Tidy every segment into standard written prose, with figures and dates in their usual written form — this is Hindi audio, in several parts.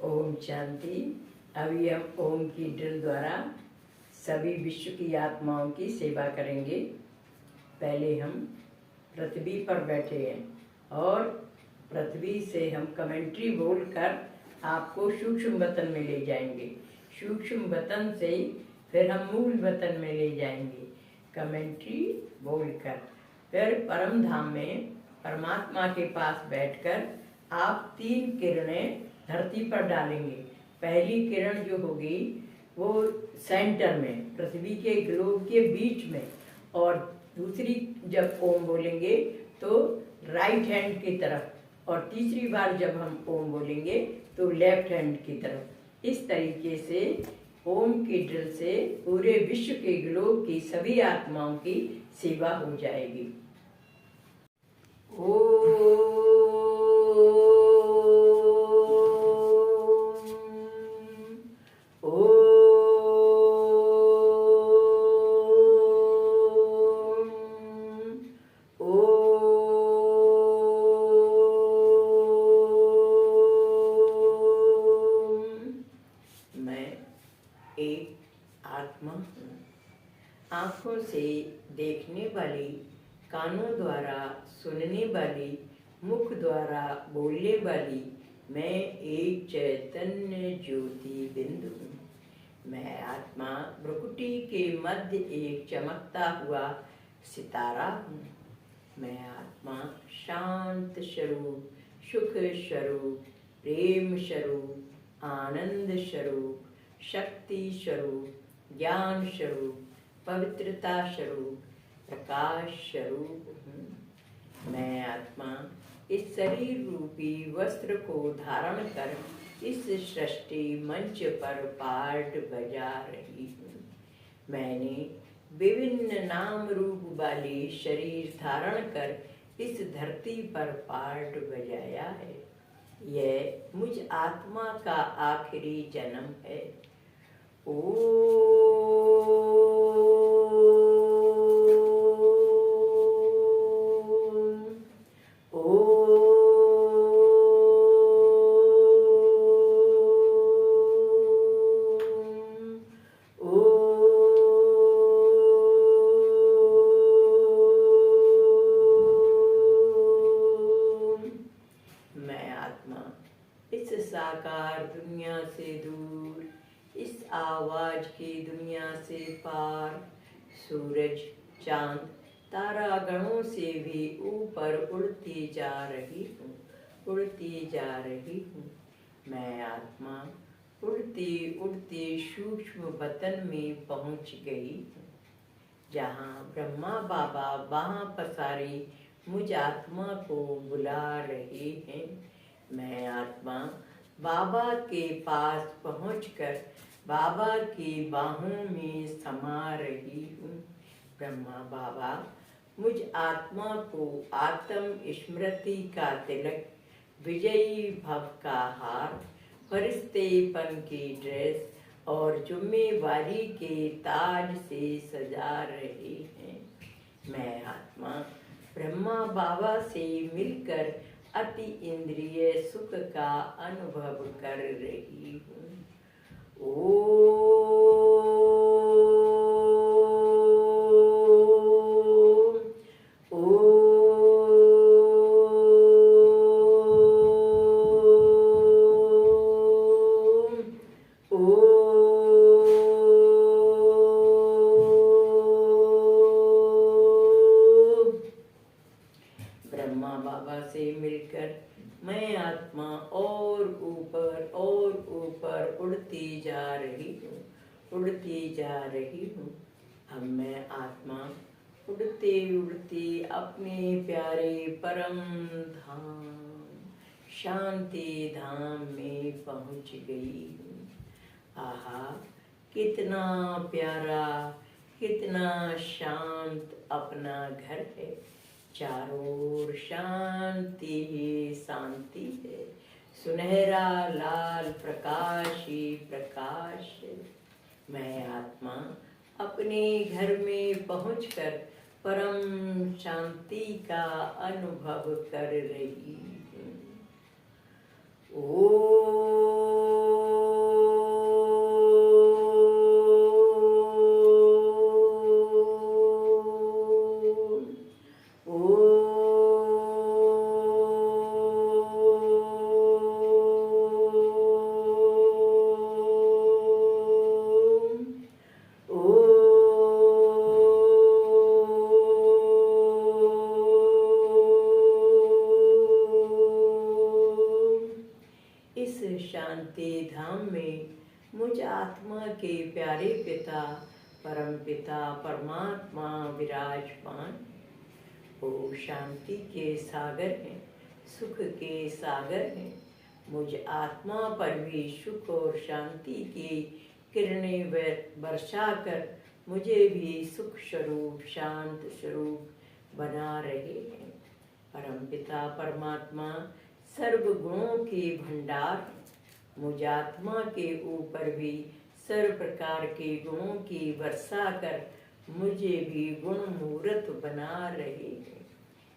ओम शांति। अभी हम ओम की ड्रिल द्वारा सभी विश्व की आत्माओं की सेवा करेंगे। पहले हम पृथ्वी पर बैठे हैं और पृथ्वी से हम कमेंट्री बोलकर आपको सूक्ष्म वतन में ले जाएंगे। सूक्ष्म वतन से फिर हम मूल वतन में ले जाएंगे कमेंट्री बोलकर। फिर परम धाम में परमात्मा के पास बैठकर आप 3 किरणें धरती पर डालेंगे। पहली किरण जो होगी वो सेंटर में पृथ्वी के ग्लोब के बीच में, और दूसरी जब ओम बोलेंगे तो राइट हैंड की तरफ, और तीसरी बार जब हम ओम बोलेंगे तो लेफ्ट हैंड की तरफ। इस तरीके से ओम की ड्रिल से पूरे विश्व के ग्लोब की सभी आत्माओं की सेवा हो जाएगी। एक आत्मा हूँ, आँखों से देखने वाली, कानों द्वारा सुनने वाली, मुख द्वारा बोलने वाली मैं एक चैतन्य ज्योति बिंदु हूँ। मैं आत्मा भ्रुकुटी के मध्य एक चमकता हुआ सितारा हूँ। मैं आत्मा शांत स्वरूप, सुख स्वरूप, प्रेम स्वरूप, आनंद स्वरूप, शक्ति स्वरूप, ज्ञान स्वरूप, पवित्रता स्वरूप, प्रकाश स्वरूप हूँ। मैं आत्मा इस शरीर रूपी वस्त्र को धारण कर इस सृष्टि मंच पर पार्ट बजा रही हूँ। मैंने विभिन्न नाम रूप वाले शरीर धारण कर इस धरती पर पार्ट बजाया है। यह मुझ आत्मा का आखिरी जन्म है। इस साकार दुनिया से दूर, इस आवाज की दुनिया से पार, सूरज, चांद, तारा गणों से भी ऊपर उड़ती जा रही हूँ, उड़ती जा रही हूँ। मैं आत्मा उड़ती उड़ती सूक्ष्म वतन में पहुँच गई हूँ, जहाँ ब्रह्मा बाबा वहाँ पसारी मुझ आत्मा को बुला रहे हैं। मैं आत्मा बाबा के पास पहुंचकर बाबा की बाहों में समा रही हूँ। ब्रह्मा बाबा मुझ आत्मा को आत्म स्मृति का तिलक, विजयी भव का हार, फरिश्तेपन की ड्रेस और जुम्मेवारी के ताज से सजा रहे हैं। मैं आत्मा ब्रह्मा बाबा से मिलकर अति इंद्रिय सुख का अनुभव कर रही हूँ। ब्रह्मा बाबा से मिलकर मैं आत्मा और ऊपर उड़ती जा रही हूँ, उड़ती जा रही हूँ। अब मैं आत्मा उड़ते उड़ते अपने प्यारे परम धाम शांति धाम में पहुँच गई हूँ। आहा, कितना प्यारा, कितना शांत अपना घर है। चारों ओर शांति ही शांति है। सुनहरा लाल प्रकाश ही प्रकाश है। मैं आत्मा अपने घर में पहुंचकर परम शांति का अनुभव कर रही हूँ। ओ शांति धाम में मुझ आत्मा के प्यारे पिता परम पिता परमात्मा विराजमान। वो शांति के सागर हैं, सुख के सागर हैं। मुझ आत्मा पर भी सुख और शांति की किरणें बरसा कर मुझे भी सुख स्वरूप शांत स्वरूप बना रहे हैं। परमपिता परमात्मा सर्व गुणों के भंडार हैं। मुझ आत्मा के ऊपर भी सर्व प्रकार के गुणों की वर्षा कर मुझे भी गुण मूर्त बना रहे हैं।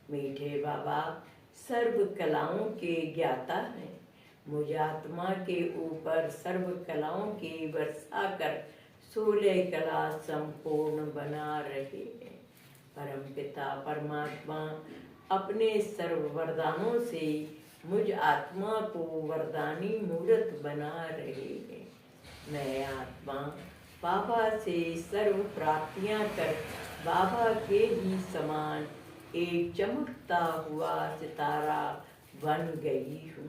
मीठे बाबा सर्व कलाओं के ज्ञाता हैं। मुझ आत्मा के ऊपर सर्व कलाओं की वर्षा कर 16 कला संपूर्ण बना रहे हैं। परमपिता परमात्मा अपने सर्व वरदानों से मुझ आत्मा को वरदानी मूर्त बना रहे हैं। मैं आत्मा बाबा से सर्व प्राप्तियां कर बाबा के ही समान एक चमकता हुआ सितारा बन गई हूँ।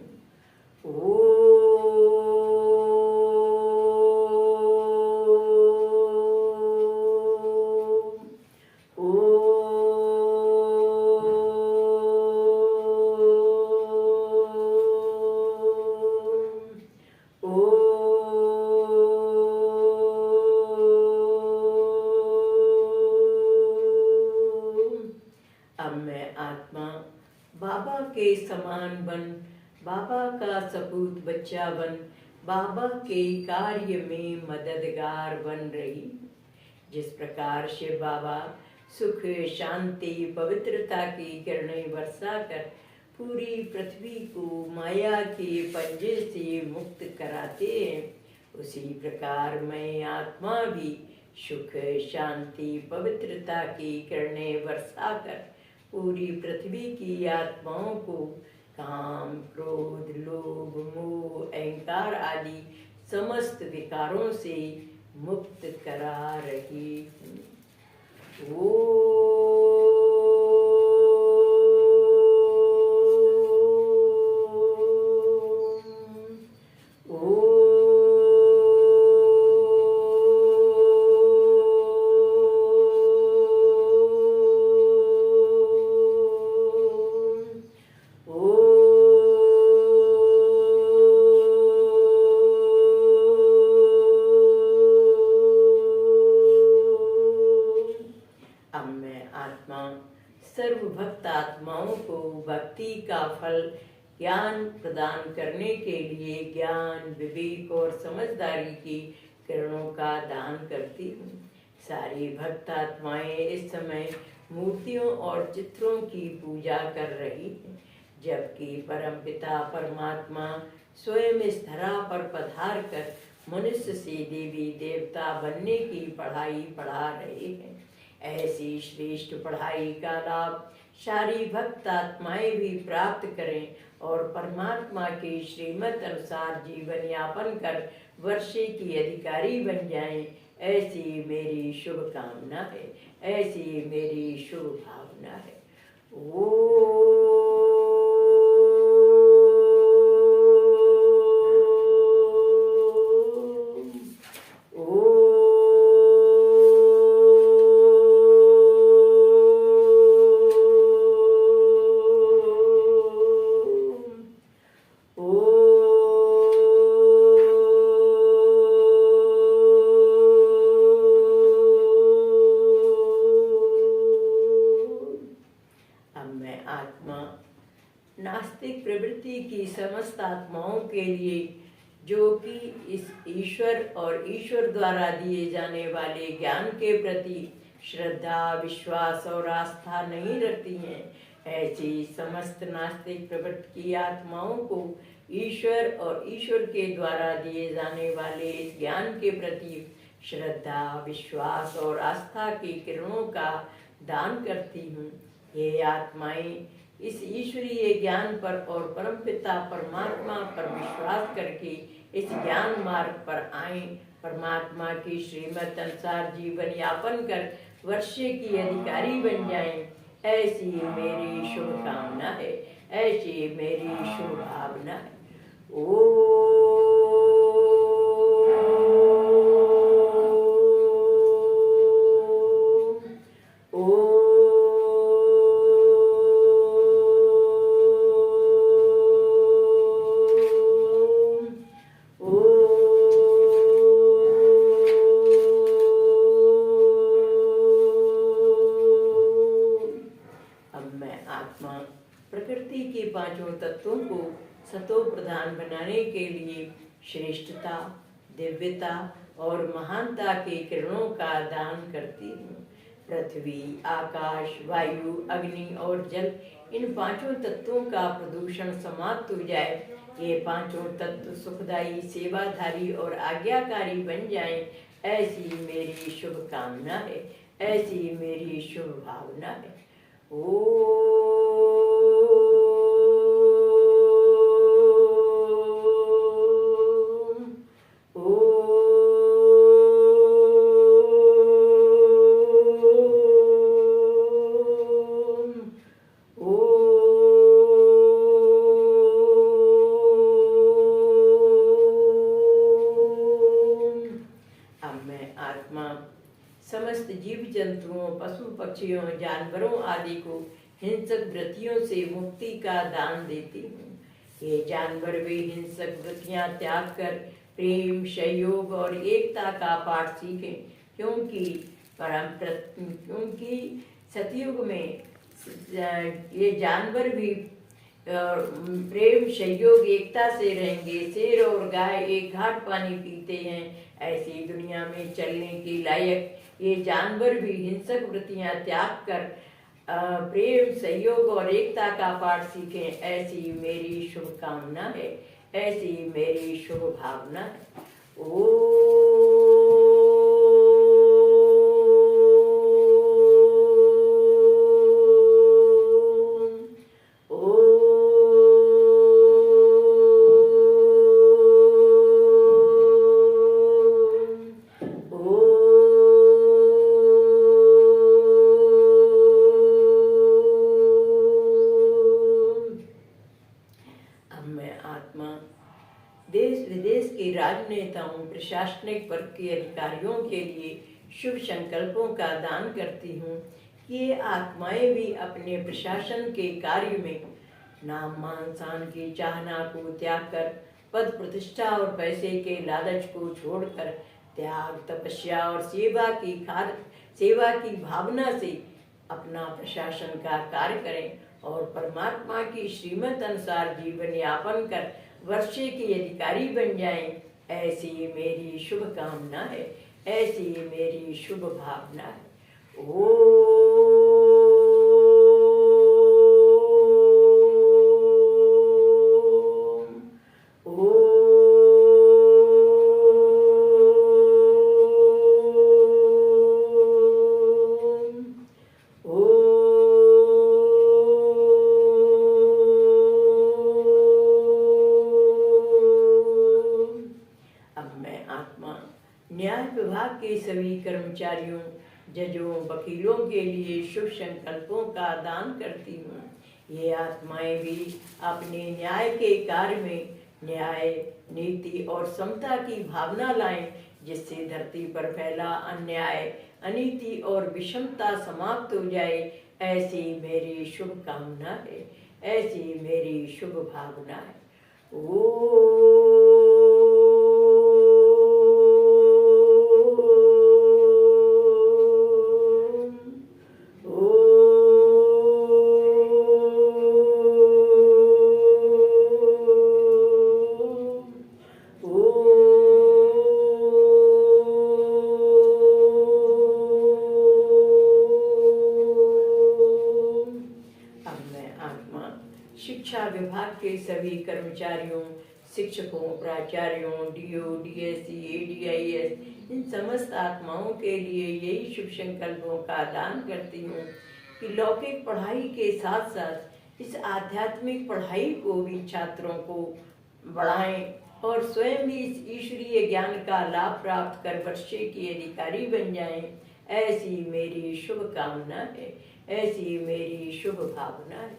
अब मैं आत्मा बाबा के समान बन बाबा का सपूत बच्चा बन बाबा के कार्य में मददगार बन रही। जिस प्रकार शिव बाबा सुख शांति पवित्रता की किरणें बरसा कर पूरी पृथ्वी को माया के पंजे से मुक्त कराते हैं, उसी प्रकार मैं आत्मा भी सुख शांति पवित्रता की किरणें बरसा कर पूरी पृथ्वी की आत्माओं को काम क्रोध लोभ मोह अहंकार आदि समस्त विकारों से मुक्त करा रही हूँ। सर्व भक्त आत्माओं को भक्ति का फल ज्ञान प्रदान करने के लिए ज्ञान विवेक और समझदारी की किरणों का दान करती हूँ। सारी भक्त आत्माएं इस समय मूर्तियों और चित्रों की पूजा कर रही हैं, जबकि परमपिता परमात्मा स्वयं इस धरा पर पधार कर मनुष्य से देवी देवता बनने की पढ़ाई पढ़ा रहे हैं। ऐसी श्रेष्ठ पढ़ाई का लाभ सारी भक्त आत्माएं भी प्राप्त करें और परमात्मा के श्रीमत अनुसार जीवन यापन कर वर्षे की अधिकारी बन जाएं, ऐसी मेरी शुभकामना है, ऐसी मेरी शुभ भावना है। नास्तिक प्रवृत्ति की समस्त आत्माओं के लिए जो कि इस ईश्वर और ईश्वर द्वारा दिए जाने वाले ज्ञान के प्रति श्रद्धा विश्वास और आस्था नहीं रखती हैं, ऐसी समस्त नास्तिक प्रवृत्ति की आत्माओं को ईश्वर और ईश्वर के द्वारा दिए जाने वाले इस ज्ञान के प्रति श्रद्धा विश्वास और आस्था की किरणों का दान करती हूँ। ये आत्माएं इस ईश्वरीय ज्ञान पर और परमपिता परमात्मा पर विश्वास करके इस ज्ञान मार्ग पर आएं, परमात्मा की श्रीमत अनुसार जीवन यापन कर वर्षे की अधिकारी बन जाएं, ऐसी मेरी शुभकामना है, ऐसी मेरी शुभ भावना है। ओ सतो प्रधान बनाने के लिए श्रेष्ठता, दिव्यता और महानता के किरणों का दान करती हूँ। पृथ्वी, आकाश, वायु, अग्नि और जल, इन पांचों तत्वों का प्रदूषण समाप्त हो जाए। ये पांचों तत्व सुखदायी, सेवाधारी और आज्ञाकारी बन जाएं, ऐसी मेरी शुभ कामना है, ऐसी मेरी शुभ भावना है। समस्त जीव जंतुओं, पशु पक्षियों, जानवरों आदि को हिंसक वृत्तियों से मुक्ति का दान देती हूँ। ये जानवर भी हिंसक वृत्तियाँ त्याग कर प्रेम, सहयोग और एकता का पाठ सीखें, क्योंकि सतयुग में ये जानवर भी प्रेम, सहयोग, एकता से रहेंगे। शेर और गाय एक घाट पानी पीते हैं, ऐसी दुनिया में चलने के लायक ये जानवर भी हिंसक वृत्तियां त्याग कर प्रेम, सहयोग और एकता का पाठ सीखें, ऐसी मेरी शुभकामना है, ऐसी मेरी शुभ भावना है। देश विदेश के राजनेताओं, प्रशासनिक वर्ग के अधिकारियों के लिए शुभ संकल्पों का दान करती हूँ कि ये आत्माएं भी अपने प्रशासन के कार्य में नाम, मान, शान की चाहना को त्याग कर, पद प्रतिष्ठा और पैसे के लालच को छोड़कर त्याग, तपस्या और सेवा की भावना से अपना प्रशासन का कार्य करें और परमात्मा की श्रीमत अनुसार जीवन यापन कर वर्षे के अधिकारी बन जाएं, ऐसी मेरी शुभ कामना है, ऐसी मेरी शुभ भावना है। न्याय विभाग के सभी कर्मचारियों, जजों, वकीलों के लिए शुभ संकल्पों का दान करती हूँ। ये आत्माएं भी अपने न्याय के कार्य में न्याय, नीति और समता की भावना लाएं, जिससे धरती पर फैला अन्याय, अनीति और विषमता समाप्त हो जाए, ऐसी मेरी शुभ कामना है, ऐसी मेरी शुभ भावना है। शिक्षा विभाग के सभी कर्मचारियों, शिक्षकों, प्राचार्यों, डीओ, डीएससी, एडीआईएस, इन समस्त आत्माओं के लिए यही शुभ संकल्पों का दान करती हूँ कि लौकिक पढ़ाई के साथ साथ इस आध्यात्मिक पढ़ाई को भी छात्रों को बढ़ाएं और स्वयं भी इस ईश्वरीय ज्ञान का लाभ प्राप्त कर वर्षे के अधिकारी बन जाएं, ऐसी मेरी शुभ कामना है, ऐसी मेरी शुभ भावना है।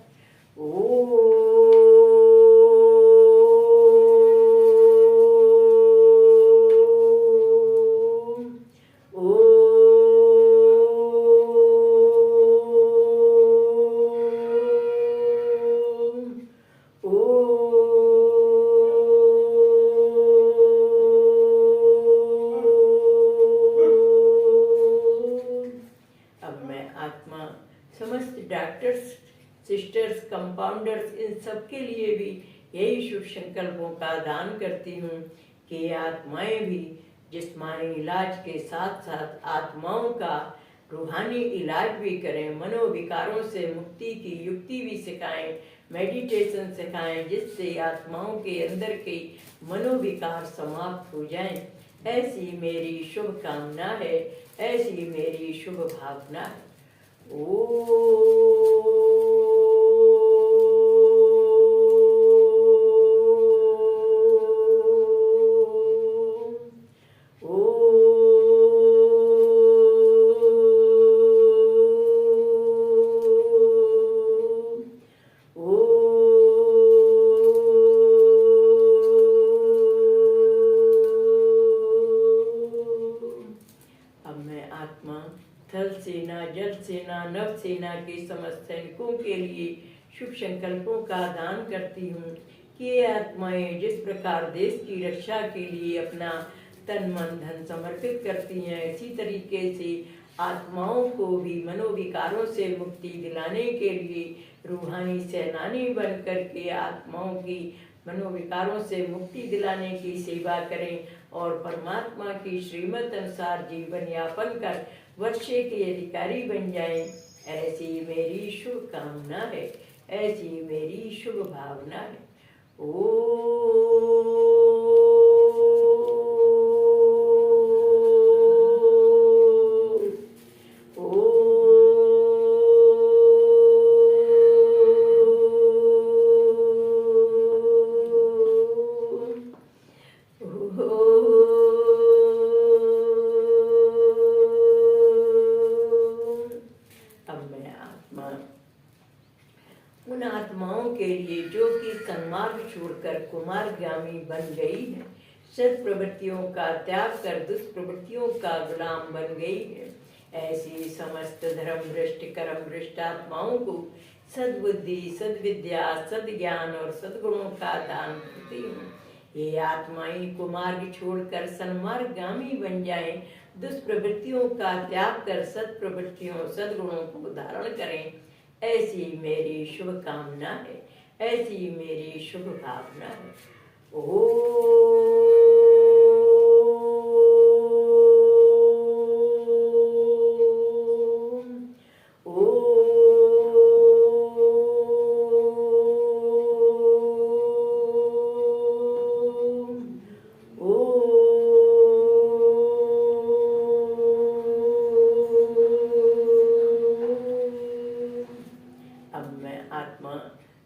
अब मैं आत्मा समस्त डॉक्टर्स, सिस्टर्स, कंपाउंडर्स, इन सब के लिए भी यही शुभ संकल्पों का दान करती हूँ कि आत्माएं भी जिस्मानी इलाज के साथ साथ आत्माओं का रूहानी इलाज भी करें, मनोविकारों से मुक्ति की युक्ति भी सिखाएं, मेडिटेशन सिखाएं, जिससे आत्माओं के अंदर के मनोविकार समाप्त हो जाएं। ऐसी मेरी शुभ कामना है, ऐसी मेरी शुभ भावना है। ओ थल सेना, जल सेना, नभ सेना के समस्त सैनिकों के लिए शुभ संकल्पों का दान करती हूँ कि ये आत्माएं जिस प्रकार देश की रक्षा के लिए अपना तन मन धन समर्पित करती हैं, इसी तरीके से आत्माओं को भी मनोविकारों से मुक्ति दिलाने के लिए रूहानी सेनानी बन करके आत्माओं की मनोविकारों से मुक्ति दिलाने की सेवा करें और परमात्मा की श्रीमत अनुसार जीवन यापन कर वर्षे के अधिकारी बन जाएं। ऐसी मेरी शुभ कामना है, ऐसी मेरी शुभ भावना है। ओ उन आत्माओं के लिए जो कि सन्मार्ग छोड़कर कुमारगामी बन गई है, सद प्रवृत्तियों का त्याग कर दुष्प्रवृत्तियों का गुलाम बन गई है, ऐसी समस्त धर्म भ्रष्ट कर्म भ्रष्ट आत्माओं को सद्बुद्धि, सद्विद्या, सद्ज्ञान और सद्गुणों का दान करती हूँ। ये आत्माएं कुमार्ग छोड़कर सन्मार्गामी बन जाएं, दुष्प्रवृत्तियों का त्याग कर सत्प्रवृत्तियों सद्गुणों को धारण करें। ऐसी मेरी शुभ कामना है, ऐसी मेरी शुभ भावना है। ओ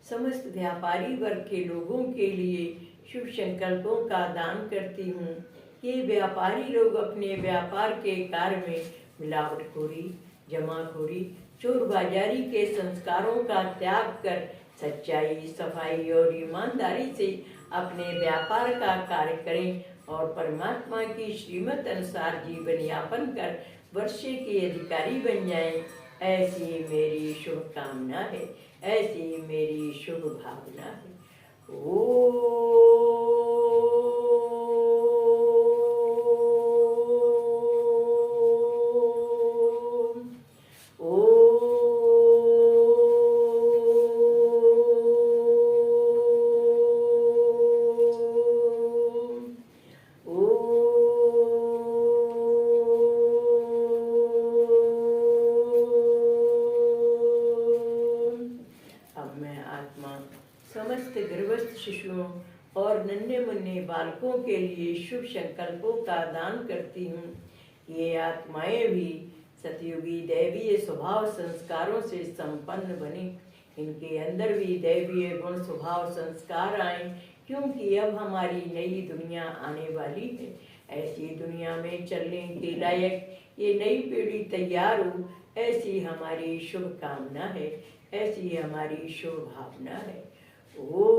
समस्त व्यापारी वर्ग के लोगों के लिए शुभ संकल्पों का दान करती हूँ कि व्यापारी लोग अपने व्यापार के कार्य में मिलावटखोरी, जमाखोरी, चोरबाजारी के संस्कारों का त्याग कर सच्चाई, सफाई और ईमानदारी से अपने व्यापार का कार्य करें और परमात्मा की श्रीमत अनुसार जीवन यापन कर वर्षे के अधिकारी बन जाएं। ऐसी मेरी शुभ कामना है, ऐसी मेरी शुभ भावना है। ओ समस्त गर्भस्थ शिशुओं और नन्हे मुन्ने बालकों के लिए शुभ संकल्पों का दान करती हूँ। ये आत्माएं भी सतयुगी दैवीय स्वभाव संस्कारों से संपन्न बने, इनके अंदर भी दैवीय गुण स्वभाव संस्कार आए, क्योंकि अब हमारी नई दुनिया आने वाली है। ऐसी दुनिया में चलने के लायक ये नई पीढ़ी तैयार हो, ऐसी हमारी शुभ कामना है, ऐसी हमारी शुभ भावना है। ओ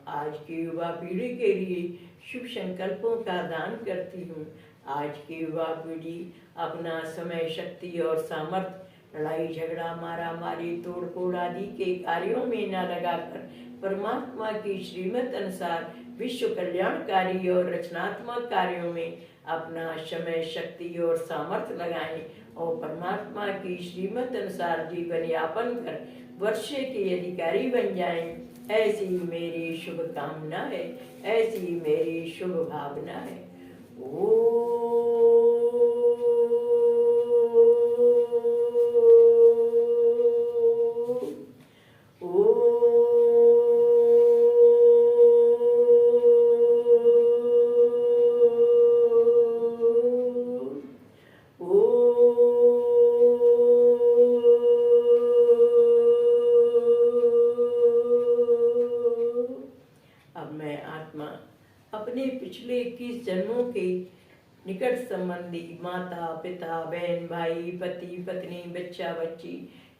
आज की युवा पीढ़ी के लिए शुभ संकल्पों का दान करती हूँ। आज की युवा पीढ़ी अपना समय, शक्ति और सामर्थ्य लड़ाई झगड़ा, मारा मारी, तोड़ फोड़ आदि के कार्यों में न लगाकर परमात्मा की श्रीमत अनुसार विश्व कल्याणकारी और रचनात्मक कार्यों में अपना समय, शक्ति और सामर्थ्य लगाएं और परमात्मा की श्रीमत अनुसार जीवन यापन कर वर्षे के अधिकारी बन जाएं। ऐसी मेरी शुभ कामना है, ऐसी मेरी शुभ भावना है। अपने पिछले 21 जन्मों के निकट संबंधी माता पिता, बहन भाई, पति पत्नी, बच्चा बच्ची,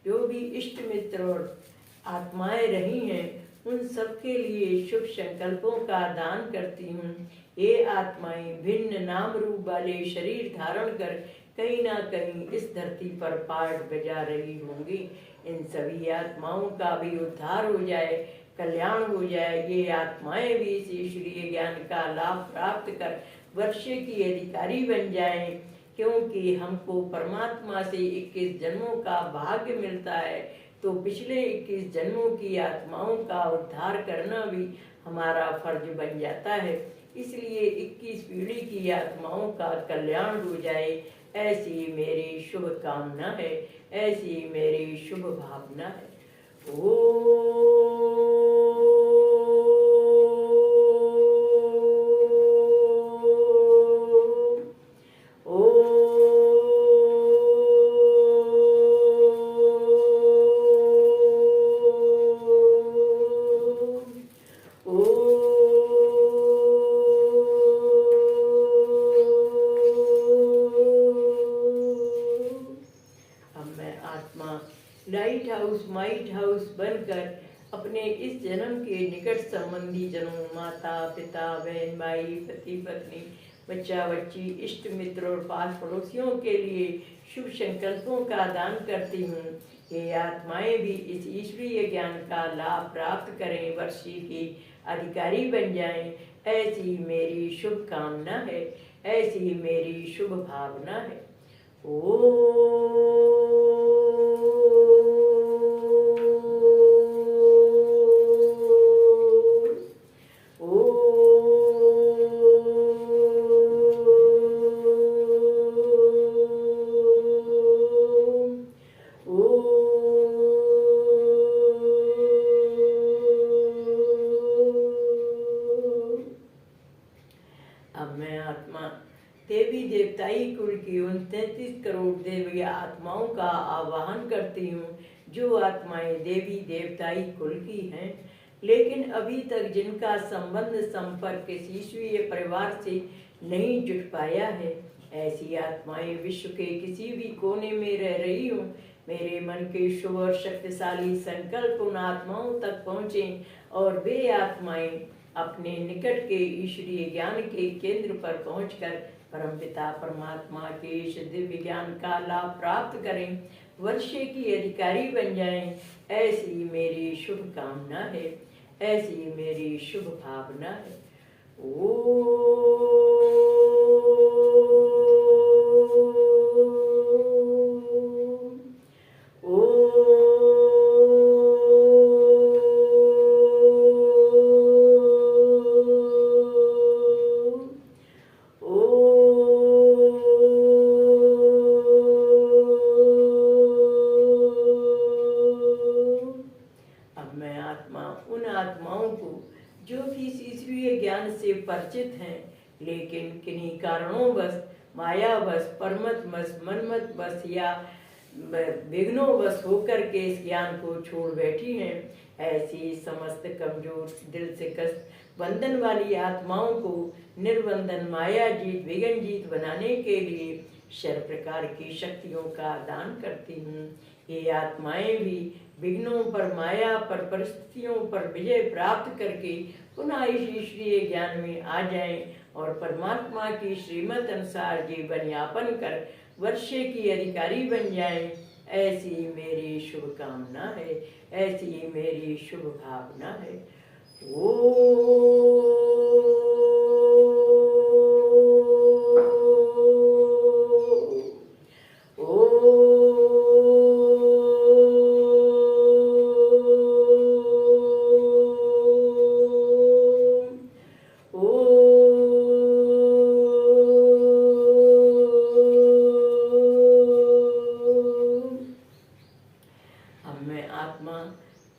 जो भी इष्ट मित्र और आत्माएं रही हैं, उन सबके लिए शुभ संकल्पों का दान करती हूँ। ये आत्माएं भिन्न नाम रूप वाले शरीर धारण कर कहीं ना कहीं इस धरती पर पाठ बजा रही होंगी। इन सभी आत्माओं का भी उद्धार हो जाए, कल्याण हो जाए। ये आत्माएं भी इस ईश्वरीय ज्ञान का लाभ प्राप्त कर वर्षे की अधिकारी बन जाएं, क्योंकि हमको परमात्मा से 21 जन्मों का भाग्य मिलता है, तो पिछले 21 जन्मों की आत्माओं का उद्धार करना भी हमारा फर्ज बन जाता है। इसलिए 21 पीढ़ी की आत्माओं का कल्याण हो जाए, ऐसी मेरी शुभ कामना है, ऐसी मेरी शुभ भावना है। लाइट हाउस माइट हाउस बनकर अपने इस जन्म के निकट संबंधी जनों, माता पिता, बहन भाई, पति पत्नी, बच्चा बच्ची, इष्ट मित्र और पास पड़ोसियों के लिए शुभ संकल्पों का दान करती हूँ। ये आत्माएं भी इस ईश्वरीय ज्ञान का लाभ प्राप्त करें, वर्षी की अधिकारी बन जाएं। ऐसी मेरी शुभ कामना है, ऐसी मेरी शुभ भावना है। अब मैं आत्मा देवी देवताई कुल की उन 33 करोड़ देवी आत्माओं का आवाहन करती हूँ, जो आत्माएं देवी देवताई कुल की हैं, लेकिन अभी तक जिनका संबंध संपर्क इस ईश्वरीय परिवार से नहीं जुट पाया है। ऐसी आत्माएं विश्व के किसी भी कोने में रह रही हो, मेरे मन के शुभ और शक्तिशाली संकल्प उन आत्माओं तक पहुँचे और वे आत्माएं अपने निकट के ईश्वरीय ज्ञान के केंद्र पर पहुंचकर परमपिता परमात्मा के इस दिव्य ज्ञान का लाभ प्राप्त करें, वर्षे की अधिकारी बन जाएं। ऐसी मेरी शुभ कामना है, ऐसी मेरी शुभ भावना है। उन आत्माओं को जो कि इस ईश्वरीय ज्ञान से परिचित हैं, लेकिन किन्हीं कारणों बस, मायावश, परमतवश, मनमतवश या विघ्नोवश होकर के इस ज्ञान को छोड़ बैठी हैं, ऐसी समस्त कमजोर, दिल से कष्ट बंधन वाली आत्माओं को निर्बंधन, माया जीत, विघ्न जीत बनाने के लिए सर्व प्रकार की शक्तियों का दान करती हूँ। ये आत्माएं भी विघ्नों पर, माया पर, परिस्थितियों पर विजय प्राप्त करके पुनः इस ईश्वरीय ज्ञान में आ जाएं और परमात्मा की श्रीमत अनुसार जीवन यापन कर वर्षे की अधिकारी बन जाएं, ऐसी मेरी शुभकामना है, ऐसी मेरी शुभ भावना है।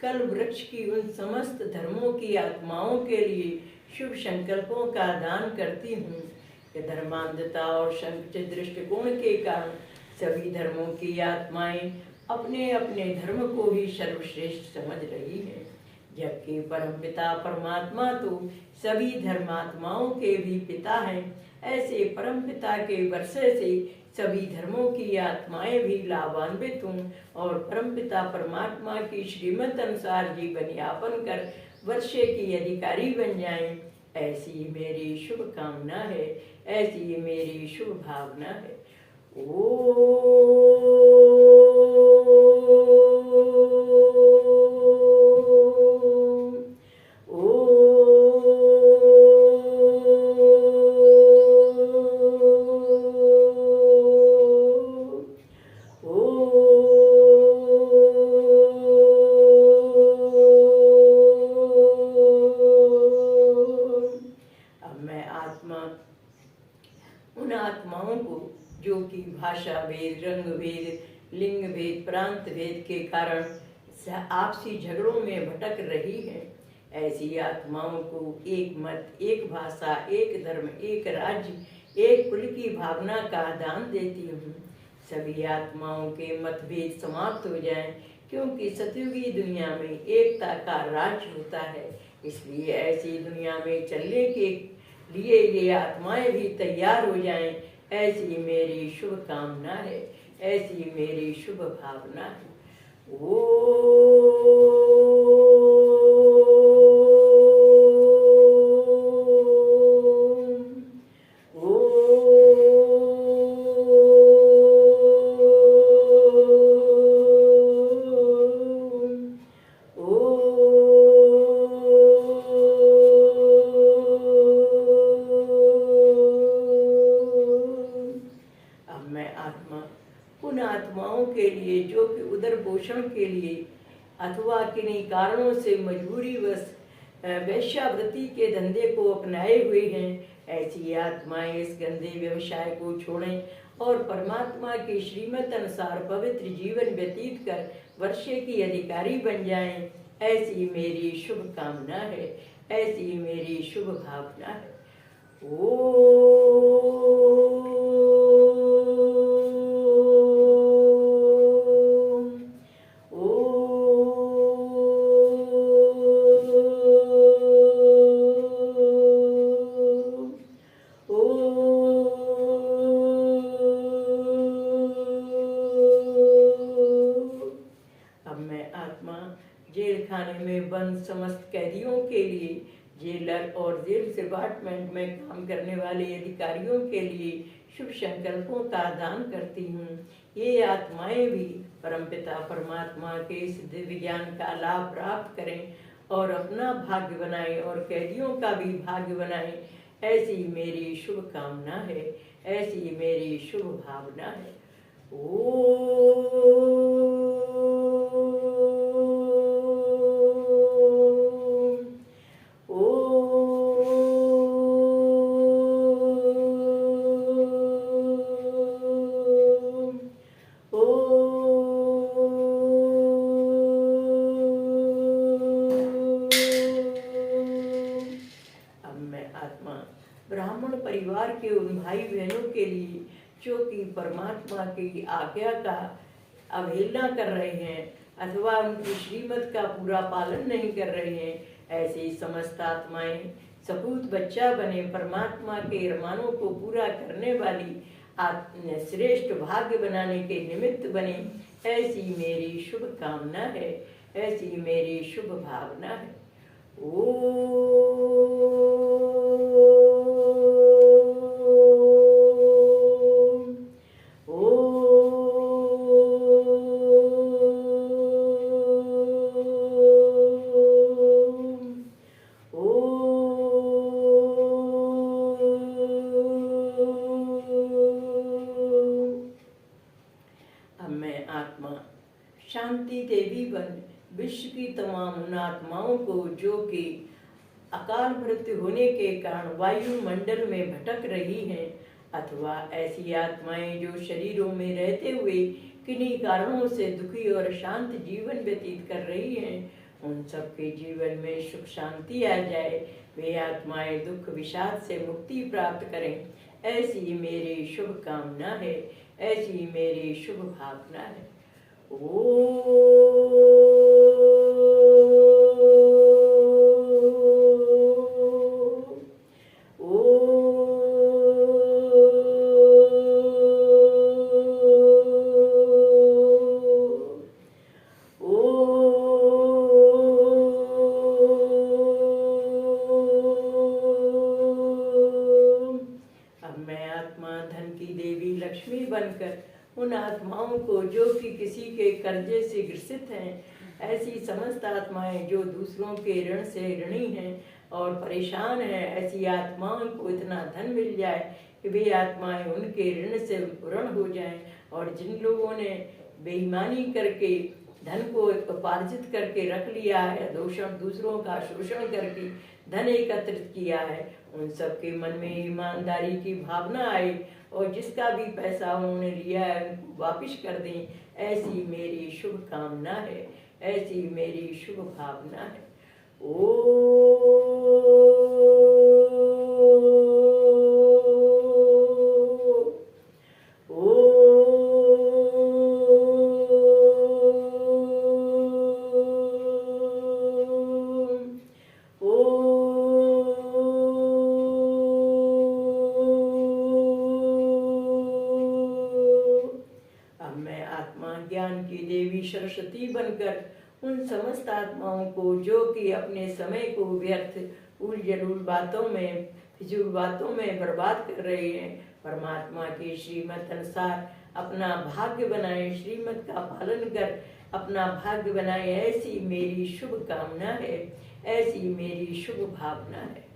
कल वृक्ष की उन समस्त धर्मों की आत्माओं के लिए शुभ संकल्पों का दान करती हूँ कि धर्मांधता और संकुचित दृष्टिकोण के कारण सभी धर्मों की आत्माएं अपने अपने धर्म को ही सर्वश्रेष्ठ समझ रही हैं, जबकि परमपिता परमात्मा तो सभी धर्मात्माओं के भी पिता हैं। ऐसे परमपिता के वर्षे से सभी धर्मों की आत्माएं भी लाभान्वित हों और परमपिता परमात्मा की श्रीमत अनुसार जीवन यापन कर वर्षे की अधिकारी बन जाएं, ऐसी मेरी शुभ कामना है, ऐसी मेरी शुभ भावना है। उन आत्माओं को जो कि भाषा भेद, रंग भेद, लिंग भेद, प्रांत भेद के कारण आपसी झगड़ों में भटक रही है, ऐसी आत्माओं को एक मत, एक भाषा, एक धर्म, एक राज्य, एक कुल की भावना का दान देती हूँ। सभी आत्माओं के मतभेद समाप्त हो जाएं, क्योंकि सतयुगी दुनिया में एकता का राज होता है। इसलिए ऐसी दुनिया में चलने के लिए ये आत्माएं भी तैयार हो जाएं, ऐसी मेरी शुभ कामना है, ऐसी मेरी शुभ भावना है। उन आत्माओं के लिए जो कि उदर पोषण के लिए अथवा किन्हीं कारणों से मजबूरीवश वैश्यावृत्ति के धंधे को अपनाए हुए हैं, ऐसी आत्माएं इस गंदे व्यवसाय को छोड़ें और परमात्मा की श्रीमत अनुसार पवित्र जीवन व्यतीत कर वर्षे की अधिकारी बन जाएं, ऐसी मेरी शुभ कामना है, ऐसी मेरी शुभ भावना है। जेल खाने में बंद समस्त कैदियों के लिए, जेलर और जेल डिपार्टमेंट में काम करने वाले अधिकारियों के लिए शुभ संकल्पों का दान करती हूँ। ये आत्माएं भी परमपिता परमात्मा के इस दिव्य ज्ञान का लाभ प्राप्त करें और अपना भाग्य बनाएं और कैदियों का भी भाग्य बनाएं, ऐसी मेरी शुभ कामना है, ऐसी मेरी शुभ भावना है। ब्राह्मण परिवार के उन भाई बहनों के लिए जो कि परमात्मा की आज्ञा का अवहेलना कर रहे हैं अथवा उनकी श्रीमत का पूरा पालन नहीं कर रहे हैं, ऐसी समस्त आत्माएं सपूत बच्चा बने परमात्मा के अरमानों को पूरा करने वाली श्रेष्ठ भाग्य बनाने के निमित्त बने, ऐसी मेरी शुभ कामना है, ऐसी मेरी शुभ भावना है। ओ शांति देवी बन विश्व की तमाम उन आत्माओं को जो कि अकाल मृत्यु होने के कारण वायुमंडल में भटक रही हैं, अथवा ऐसी आत्माएं जो शरीरों में रहते हुए किन्हीं कारणों से दुखी और शांत जीवन व्यतीत कर रही हैं, उन सबके जीवन में सुख शांति आ जाए, वे आत्माएं दुख विषाद से मुक्ति प्राप्त करें, ऐसी मेरी शुभ कामना है, ऐसी मेरी शुभ भावना है। लक्ष्मी बनकर उन आत्माओं को जो कि किसी के कर्जे से ग्रसित हैं, ऐसी समस्त आत्माएं जो दूसरों के ऋण से ऋणी हैं और परेशान हैं, ऐसी आत्माओं को इतना धन मिल जाए कि वे आत्माएं उनके ऋण से पूर्ण हो जाएं। और जिन लोगों ने बेईमानी करके धन को उपार्जित करके रख लिया है, दूसरों का शोषण करके धन एकत्रित किया है, उन सबके मन में ईमानदारी की भावना आई और जिसका भी पैसा उन्होंने लिया है उनको वापिस कर दें, ऐसी मेरी शुभ कामना है, ऐसी मेरी शुभ भावना है। ज्ञान की देवी सरस्वती बनकर उन समस्त आत्माओं को जो कि अपने समय को व्यर्थ उलझुल बातों में फिजूल बातों में बर्बाद कर रहे हैं, परमात्मा की श्रीमत अनुसार अपना भाग्य बनाए, श्रीमत का पालन कर अपना भाग्य बनाए, ऐसी मेरी शुभ कामना है, ऐसी मेरी शुभ भावना है।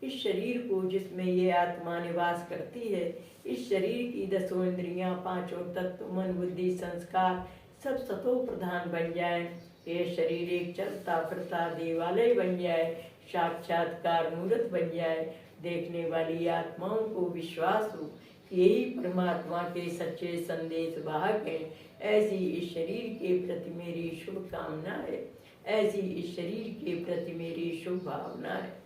इस शरीर को जिसमें ये आत्मा निवास करती है, इस शरीर की 10 इंद्रियां, 5 तत्व, मन, बुद्धि, संस्कार सब सतो प्रधान बन जाए। ये शरीर एक चलता फिरता देवालय बन जाए, साक्षात्कार मूर्त बन जाए। देखने वाली आत्माओं को विश्वास हो कि यही परमात्मा के सच्चे संदेश वाहक हैं। ऐसी इस शरीर के प्रति मेरी शुभ कामना है, ऐसी इस शरीर के प्रति मेरी शुभ भावना है।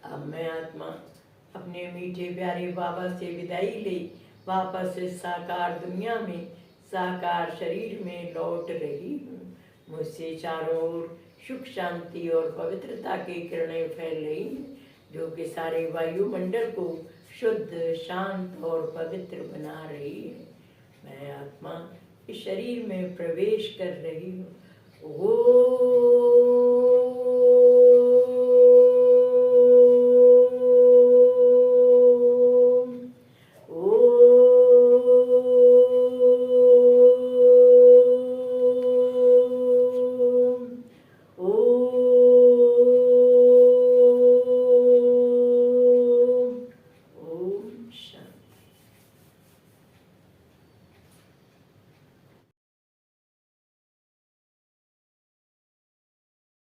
अब मैं आत्मा अपने मीठे प्यारे बाबा से विदाई ले वापस इस साकार दुनिया में साकार शरीर में लौट रही हूँ। मुझसे चारों ओर सुख शांति और पवित्रता की किरणें फैल रही हैं, जो कि सारे वायुमंडल को शुद्ध, शांत और पवित्र बना रही है। मैं आत्मा इस शरीर में प्रवेश कर रही हूँ।